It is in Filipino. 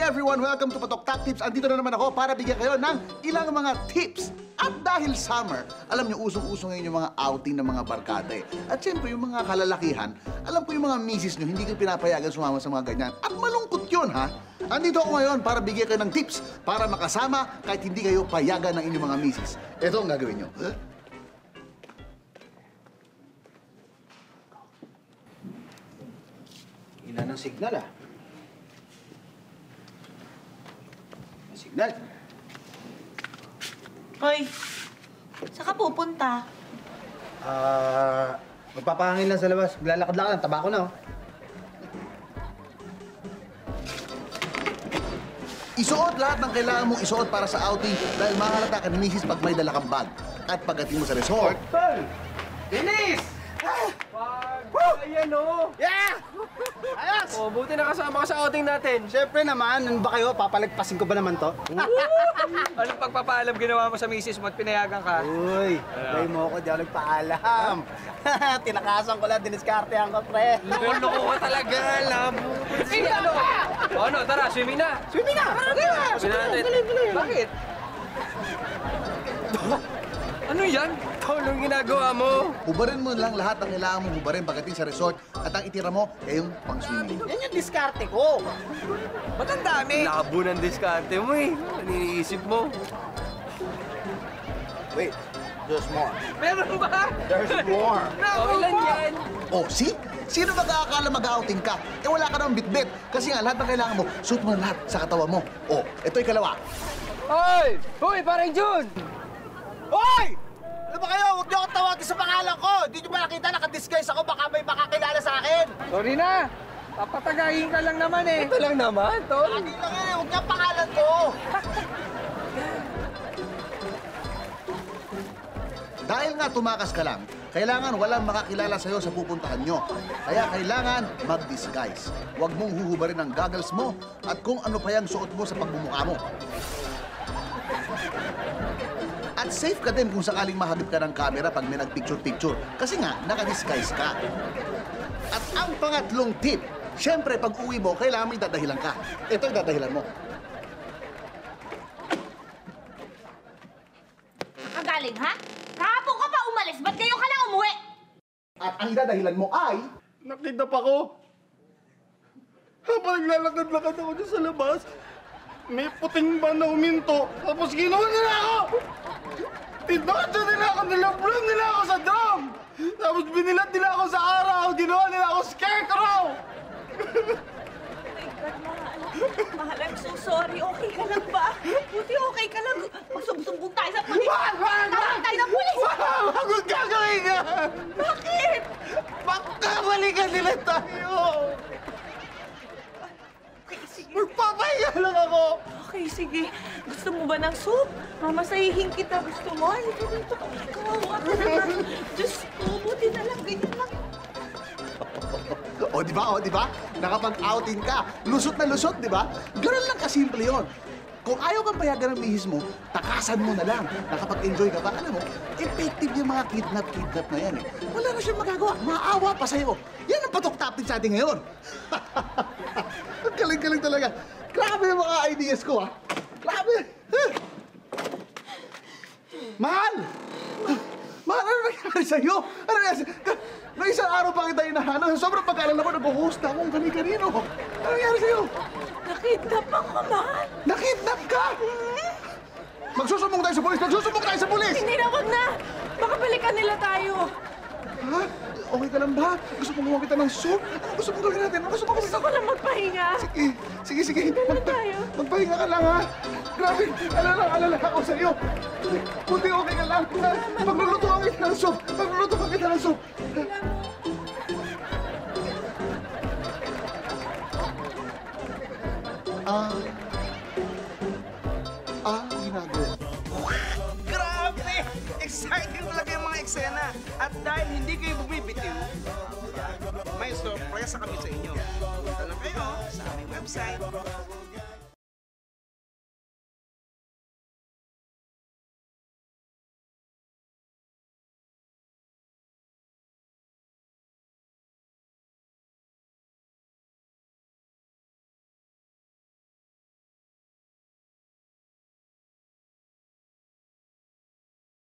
everyone! Welcome to Patok Top Tips. Andito na naman ako para bigyan kayo ng ilang mga tips. At dahil summer, alam niyo, usong-uso ngayon yung mga outing ng mga barkada eh. At siyempre, yung mga kalalakihan, alam ko yung mga misis niyo, hindi kayo pinapayagan sumama sa mga ganyan. At malungkot yun, ha? Andito ako ngayon para bigyan kayo ng tips para makasama kahit hindi kayo payagan ng inyong mga misis. Ito ang gagawin niyo. Ina ng signal, ah. May signal. Hoy, saan ka pupunta? Magpapahangin lang sa labas. Maglalakad-lakad lang. Tabako na, oh. Isuot lahat ng kailangan mong isuot para sa outing dahil mahalata ka ni misis pag may dala kang bag. At pagdating mo sa resort... Tol! Dennis! Ayan, oh! Yeah! Ayos! Oh, buti nakasama ka sa outing natin. Siyempre naman, ano ba kayo? Papalagpasin ko ba naman to? Anong pagpapaalam ginawa mo sa misis mo at pinayagan ka? Uy, bay mo ako, di ako nagpaalam. Tinakasan ko lang, diniskartehan ko, pre. Loko-loko ka talaga, labo. Sige, ano? O ano, tara, swimming na. Swimming na! Swimming natin. Bakit? Ano yan? Anong ginagawa mo? Hubarin mo lang lahat ng kailangan mong hubarin pagdating sa resort at ang itira mo ay yung pang-swimming. Yan yung diskarte ko. Ba't ang dami? Labo ng diskarte mo, eh. Ano iniisip mo? Wait, there's more. Meron ba? There's more. O, ilan yan? Oh, see? Sino mag-aakala mag-outing ka? Eh wala ka naman bitbit. Kasi nga, lahat ng kailangan mo, suot mo na lahat sa katawan mo. Oh, ito yung kalawa. Hoy! Hoy, parang Jun! Hoy! Ano ba kayo? Huwag niyo akong tawagin sa pangalan ko. Hindi niyo ba nakita nakadisguise ako? Baka may makakilala sa akin. Sorry na. Papatagayin ka lang naman eh. Ito lang naman, Tol. Lagi lang yan eh. Huwag niyo ang pangalan ko. Dahil nga tumakas ka lang, kailangan walang makakilala sa'yo sa pupuntahan nyo. Kaya kailangan mag-disguise. Huwag mong huhubarin ang goggles mo at kung ano pa yung suot mo sa pagbumukha mo. At safe ka din kung sakaling mahagip ka ng camera pag may nag-picture-picture. Kasi nga, naka-disguise ka. At ang pangatlong tip, syempre pag uwi mo, kailangan may dadahilan ka. Ito yung dadahilan mo. Nakagaling, ha? Kahapon ka pa umalis, ba't ngayon ka lang umuwi? At ang dadahilan mo ay... Nakidap ako. Habang naglalakad-lakad ako dyan sa labas, may puting van na huminto, tapos ginawa nila ako! Tinadyo nila ako, nilablon nila ako sa drum! Tapos binilat nila ako sa araw, ginawa nila ako scarecrow! Mahal, I'm so sorry. Okay ka lang ba? Buti okay ka lang. Magsumbong tayo sa pulis. Wag! Tawag tayo ng pulis! Wag ang gagawin ka! Bakit? Magkabalikan nila tayo! Okay, sige. Magpapahinga lang ako! Okay, sige. Gusto mo ba ng soup? Mamasahihin kita. Gusto mo? Halika dito. Kawawa ka naman. Diyos ko, buti na lang. Ganyan lang. O, di ba? O, di ba? Nakapag-outing ka. Lusot na lusot, di ba? Ganun lang kasimple yun. Kung ayaw kang payagan ng mihis mo, takasan mo na lang. Nakapag-enjoy ka ba? Alam mo, effective yung mga kidnap na yan eh. Wala na siyang magagawa. Maawa pa sa'yo. Yan ang patok top sa atin ngayon. Ang galing-galing talaga. Grabe yung mga ideas ko, ha? Grabe. Mahal! Mahal, ano nangyari sa'yo? Ano nangyari sa'yo? Noong isang araw pa kita hinahanap, sobrang pag-alala ko, nag-host ako kung kani-kanino. Ano nangyari sa'yo? Nakidnap ako, mahal. Nakidnap ka! Magsusumbong tayo sa pulis! Magsusumbong tayo sa pulis! Hindi na, wag na. Baka balikan nila tayo. Ha? Okay ka lang ba? Gusto mong gumawa kita ng soup? Ano gusto mong gawin natin? Ano gusto mong gawin Gusto ko lang magpahinga. Sige. Dito na tayo. Magpahinga ka lang, ha? Grabe, alala ako sa'yo. Buti okay ka lang. Maglulutuan kita ng soup. Maglulutuan kita ng soup. Ginagawa. Grabe! Exciting talaga yung mga eksena. At dahil hindi kayo bumibitiw, may sorpresa kami sa inyo. Punta lang kayo sa aming website,